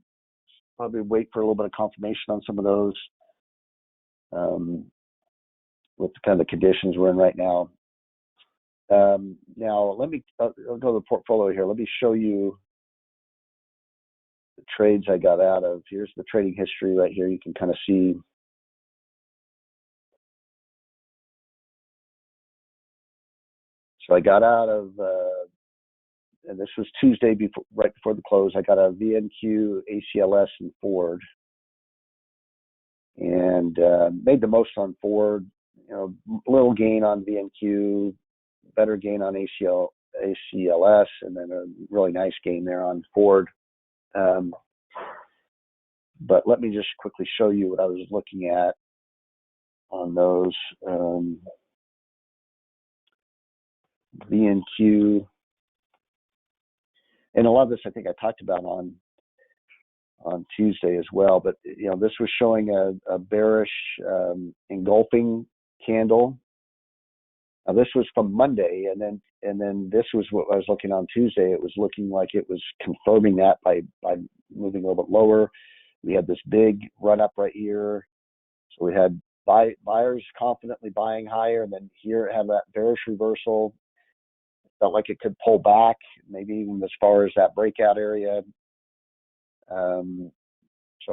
A: probably wait for a little bit of confirmation on some of those with the kind of the conditions we're in right now. Now, I'll go to the portfolio here. Let me show you the trades I got out of. Here's the trading history right here. You can kind of see. So I got out of, and this was Tuesday right before the close. I got a VNQ, ACLS, and Ford, and made the most on Ford. You know, little gain on VNQ, better gain on ACLS, and then a really nice gain there on Ford. But let me just quickly show you what I was looking at on those. VNQ, and a lot of this I think I talked about on Tuesday as well. But this was showing a bearish engulfing candle. Now this was from Monday, and then this was what I was looking on Tuesday. It was looking like it was confirming that by moving a little bit lower. We had this big run up right here, so we had buyers confidently buying higher, and then here it had that bearish reversal. It felt like it could pull back, maybe even as far as that breakout area. So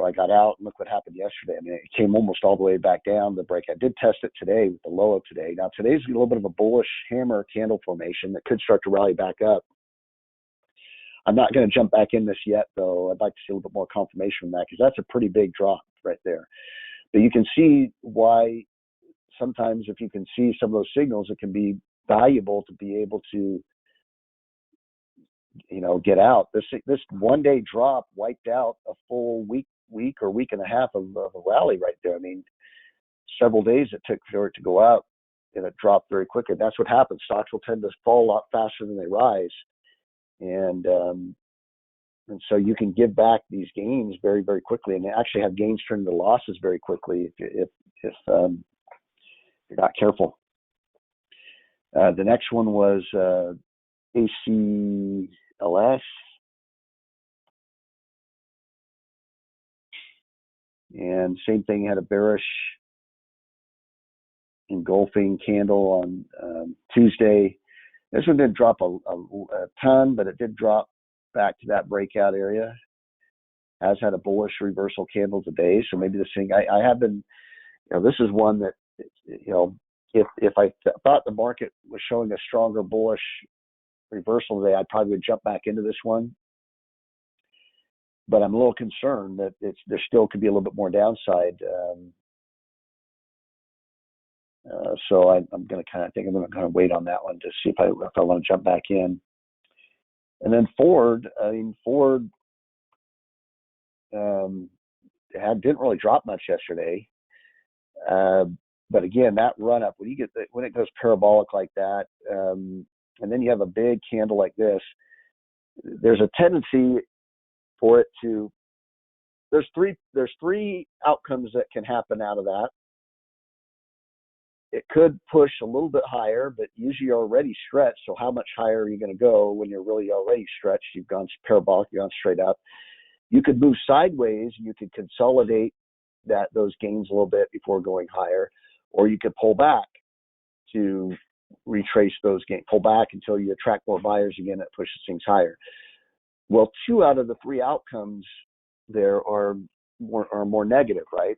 A: I got out, and look what happened yesterday. I mean, it came almost all the way back down. The breakout did test it today with the low of today. Now today's a little bit of a bullish hammer candle formation that could start to rally back up. I'm not going to jump back in this yet, though. I'd like to see a little bit more confirmation from that, because that's a pretty big drop right there. But you can see why sometimes if you can see some of those signals, it can be valuable to be able to get out. This one-day drop wiped out a full week or week and a half of a rally right there. I mean, several days it took for it to go out, and it dropped very quickly. That's what happens. Stocks will tend to fall a lot faster than they rise, and so you can give back these gains very, very quickly, and they actually have gains turn into losses very quickly if you're not careful. The next one was ACLS. And same thing, had a bearish engulfing candle on Tuesday. This one didn't drop a ton, but it did drop back to that breakout area. Has had a bullish reversal candle today, so maybe this thing, I have been, this is one that, if I thought the market was showing a stronger bullish reversal today, I probably would jump back into this one. But I'm a little concerned that there still could be a little bit more downside. So I'm going to think I'm going to kind of wait on that one to see if I want to jump back in. And then Ford, Ford didn't really drop much yesterday. But again, that run up, when it goes parabolic like that, and then you have a big candle like this, there's a tendency for it to, there's three outcomes that can happen out of that. It could push a little bit higher, but usually you're already stretched. So how much higher are you going to go when you're really already stretched? You've gone parabolic, you've gone straight up. You could move sideways, you could consolidate those gains a little bit before going higher, or you could pull back to retrace those gains, pull back until you attract more buyers again, that pushes things higher. Well, 2 out of the 3 outcomes there are more negative, right?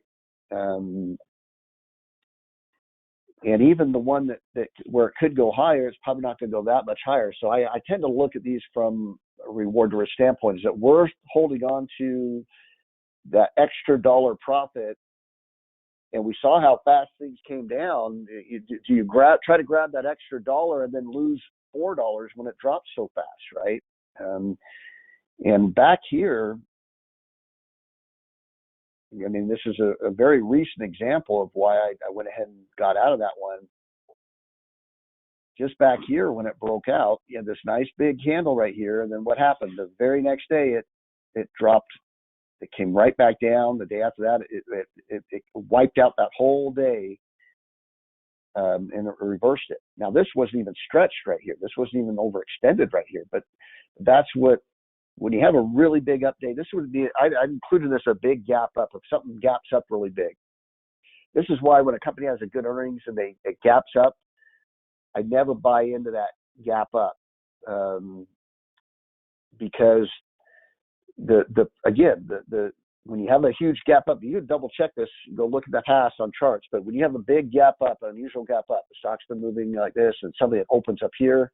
A: And even the one that where it could go higher, it's probably not going to go that much higher. So I tend to look at these from a reward to risk standpoint. Is it worth holding on to that extra dollar profit? And we saw how fast things came down. Do you try to grab that extra dollar and then lose $4 when it drops so fast, right? And back here, this is a very recent example of why I went ahead and got out of that one. Just back here when it broke out, you had this nice big candle right here, and then what happened? The very next day, it dropped. It came right back down. The day after that, it wiped out that whole day, and it reversed it. Now, this wasn't even stretched right here. This wasn't even overextended right here. But that's what, when you have a really big up day, this would be, I included this a big gap up. If something gaps up really big, this is why when a company has a good earnings and it gaps up, I never buy into that gap up, because when you have a huge gap up, you can double check this, go look at the past on charts. But when you have a big gap up, an unusual gap up, the stock's been moving like this, and something that opens up here,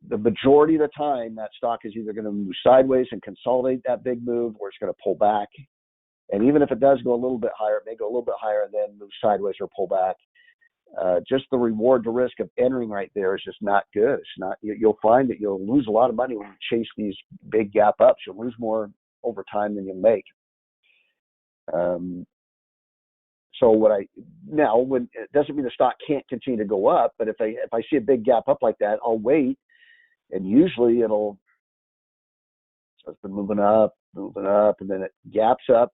A: the majority of the time that stock is either going to move sideways and consolidate that big move, or it's going to pull back. And even if it does go a little bit higher, it may go a little bit higher and then move sideways or pull back. just the reward to risk of entering right there is just not good. It's not. You'll find that you'll lose a lot of money when you chase these big gap ups. You'll lose more over time than you make. So when it doesn't mean the stock can't continue to go up, but if I see a big gap up like that, I'll wait, and usually so it's been moving up, and then it gaps up.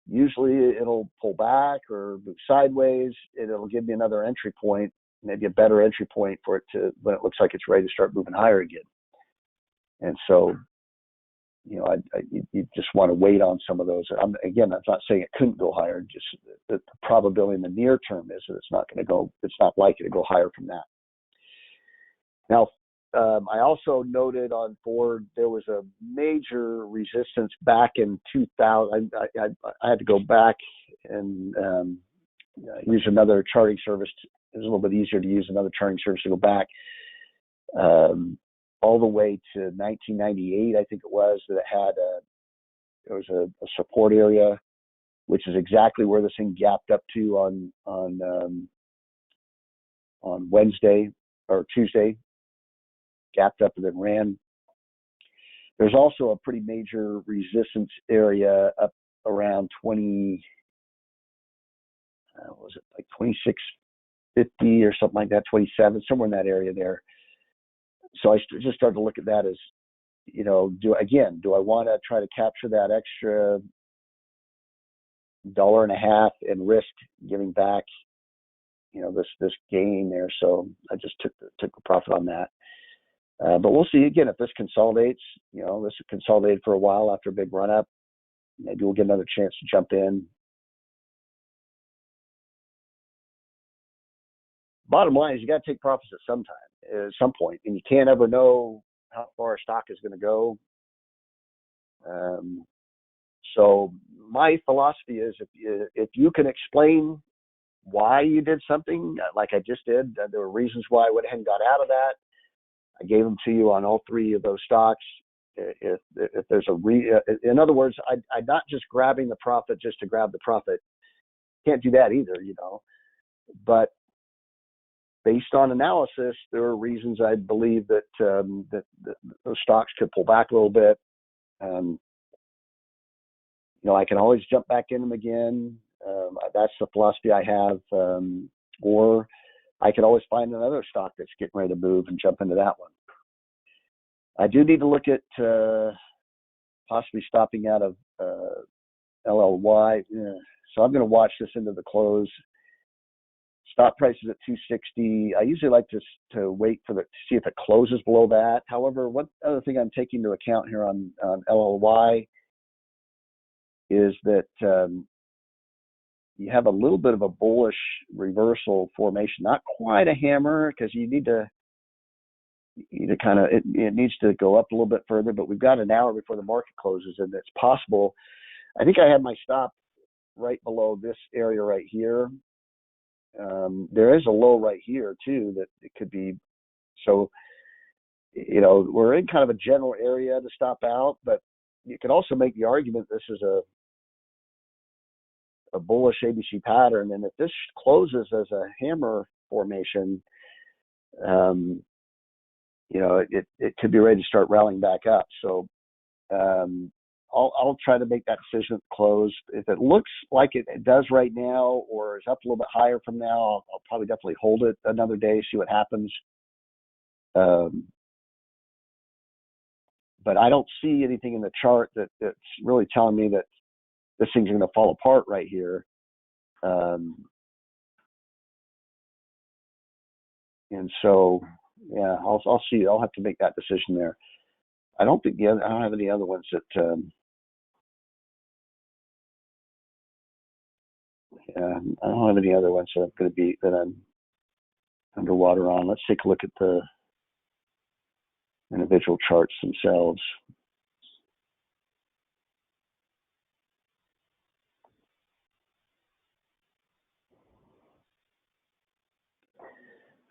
A: Usually it'll pull back or move sideways, and it'll give me another entry point, maybe a better entry point for it to when it looks like it's ready to start moving higher again. And so, you just want to wait on some of those. I'm not saying it couldn't go higher. Just the probability in the near term is that it's not likely to go higher from that. Now, I also noted on Ford there was a major resistance back in 2000. I had to go back and use another charting service. It was a little bit easier to use another charting service to go back all the way to 1998, I think it was, that there was a support area, which is exactly where this thing gapped up to on Wednesday or Tuesday. Gapped up and then ran. There's also a pretty major resistance area up around 2650 or something like that, 27, somewhere in that area there. So I just started to look at that as, do I want to try to capture that extra $1.50 and risk giving back, this gain there? So I just took the profit on that. But we'll see again if this consolidates. This consolidated for a while after a big run up. Maybe we'll get another chance to jump in. Bottom line is you got to take profits at some point, and you can't ever know how far a stock is going to go. So my philosophy is if you can explain why you did something like I just did, there were reasons why I went ahead and got out of that. I gave them to you on all three of those stocks. If there's in other words, I'm not just grabbing the profit just to grab the profit. Can't do that either, But based on analysis, there are reasons I believe that that those stocks could pull back a little bit. I can always jump back in them again. That's the philosophy I have. Or I could always find another stock that's getting ready to move and jump into that one. I do need to look at possibly stopping out of LLY. So I'm going to watch this into the close. Stop price is at 260. I usually like to wait to see if it closes below that. However, one other thing I'm taking into account here on LLY is that you have a little bit of a bullish reversal formation, not quite a hammer, because you need to kind of, it needs to go up a little bit further, but we've got an hour before the market closes, and it's possible. I think I have my stop right below this area right here. There is a low right here too that it could be. So, we're in kind of a general area to stop out, but you could also make the argument this is a bullish ABC pattern, and if this closes as a hammer formation, it could be ready to start rallying back up. So I'll try to make that decision at close. If it looks like it does right now, or is up a little bit higher from now, I'll probably definitely hold it another day, see what happens. But I don't see anything in the chart that's really telling me that this thing's going to fall apart right here. And so, yeah, I'll see. I'll have to make that decision there. I don't have any other ones that. I don't have any other ones that I'm underwater on. Let's take a look at the individual charts themselves.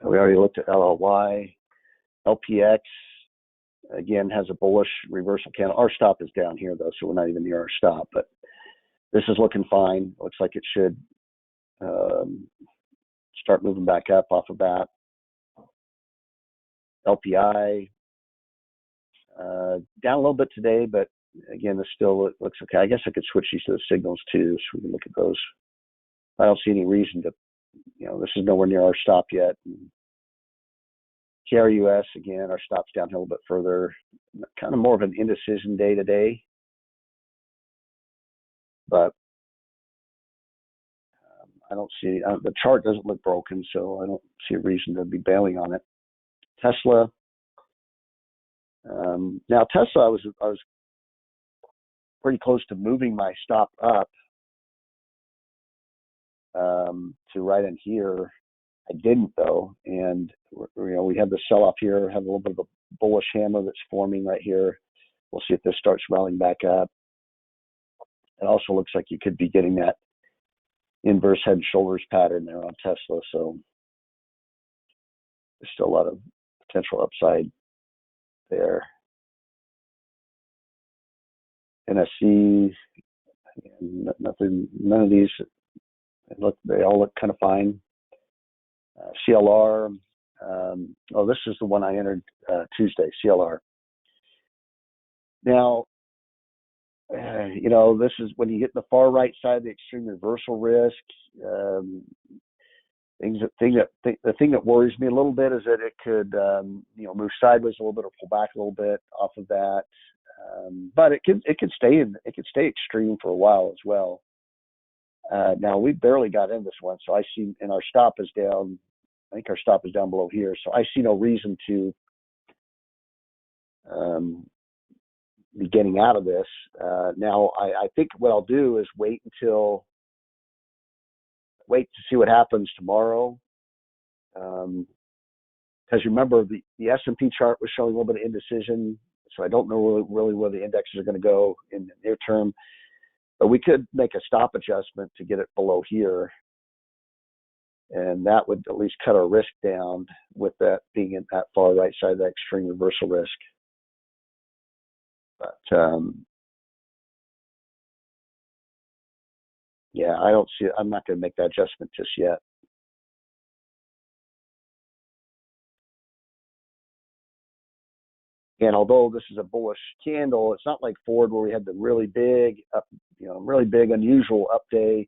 A: We already looked at LLY. LPX, again, has a bullish reversal candle. Our stop is down here, though, so we're not even near our stop. But this is looking fine. Looks like it should start moving back up off of that. LPI down a little bit today, but again, it looks okay. I guess I could switch these to the signals too, so we can look at those. I don't see any reason to, this is nowhere near our stop yet. KRUS, again, our stop's down here a little bit further. Kind of more of an indecision day today. But I don't see, the chart doesn't look broken, so I don't see a reason to be bailing on it. Tesla. Now, Tesla, I was pretty close to moving my stop up to right in here. I didn't though, and we have the sell-off here, have a little bit of a bullish hammer that's forming right here. We'll see if this starts rallying back up. It also looks like you could be getting that inverse head and shoulders pattern there on Tesla, so there's still a lot of potential upside there. NSC, none of these they all look kind of fine. CLR, this is the one I entered Tuesday, CLR. Now, this is when you get in the far right side of the extreme reversal risk. The thing that worries me a little bit is that it could, move sideways a little bit or pull back a little bit off of that. But it could stay extreme for a while as well. Now we barely got in this one, so I see, and our stop is down. I think our stop is down below here, so I see no reason to be getting out of this. Now I think what I'll do is wait to see what happens tomorrow. Because remember the S&P chart was showing a little bit of indecision, so I don't know really where the indexes are going to go in the near term. But we could make a stop adjustment to get it below here, and that would at least cut our risk down with that being in that far right side of that extreme reversal risk. But yeah, I'm not going to make that adjustment just yet. And although this is a bullish candle, it's not like Ford where we had the really big unusual up day,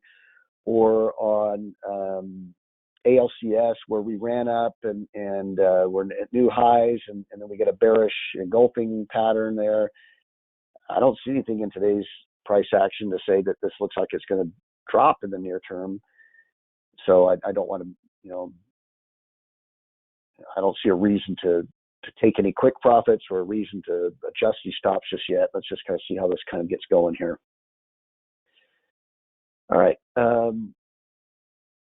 A: or on ALCS where we ran up and we're at new highs and then we get a bearish engulfing pattern there. I don't see anything in today's price action to say that this looks like it's going to drop in the near term. So I don't want to, I don't see a reason to take any quick profits or a reason to adjust these stops just yet. Let's just kind of see how this kind of gets going here. All right.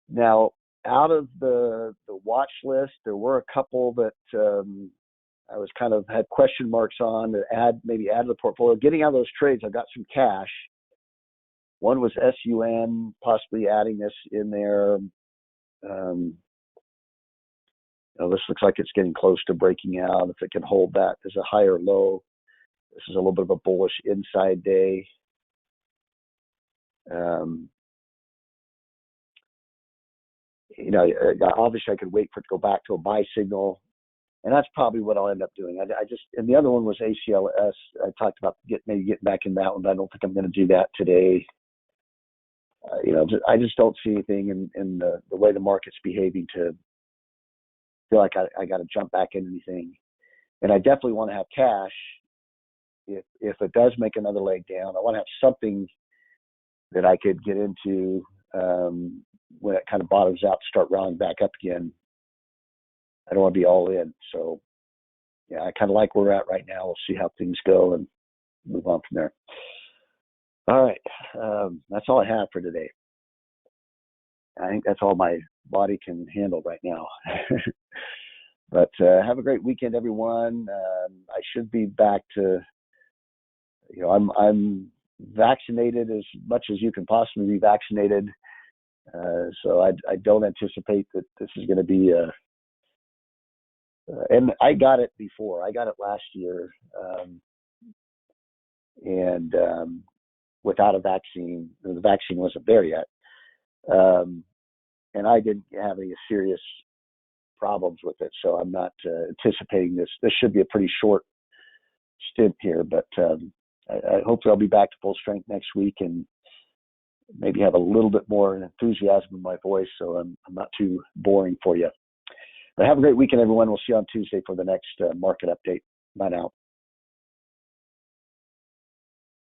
A: Now, out of the watch list, there were a couple that I was kind of had question marks on to maybe add to the portfolio. Getting out of those trades, I've got some cash. One was SUN, possibly adding this in there. This looks like it's getting close to breaking out. If it can hold that as a higher low, this is a little bit of a bullish inside day. Obviously I could wait for it to go back to a buy signal, and that's probably what I'll end up doing. And the other one was ACLS. I talked about maybe getting back in that one, but I don't think I'm going to do that today. I just don't see anything in the way the market's behaving to feel like I got to jump back into anything. And I definitely want to have cash if it does make another leg down. I want to have something that I could get into when it kind of bottoms out, start rallying back up again. I don't want to be all in. So, yeah, I kind of like where we're at right now. We'll see how things go and move on from there. All right. That's all I have for today. I think that's all my body can handle right now. But have a great weekend, everyone. I should be back to, I'm vaccinated as much as you can possibly be vaccinated. So I don't anticipate that this is going to be and I got it before. I got it last year, and without a vaccine. The vaccine wasn't there yet. and I didn't have any serious problems with it. So I'm not anticipating this. This should be a pretty short stint here, but I hopefully I'll be back to full strength next week and maybe have a little bit more enthusiasm in my voice, so I'm not too boring for you. But have a great weekend, everyone. We'll see you on Tuesday for the next market update. Bye now.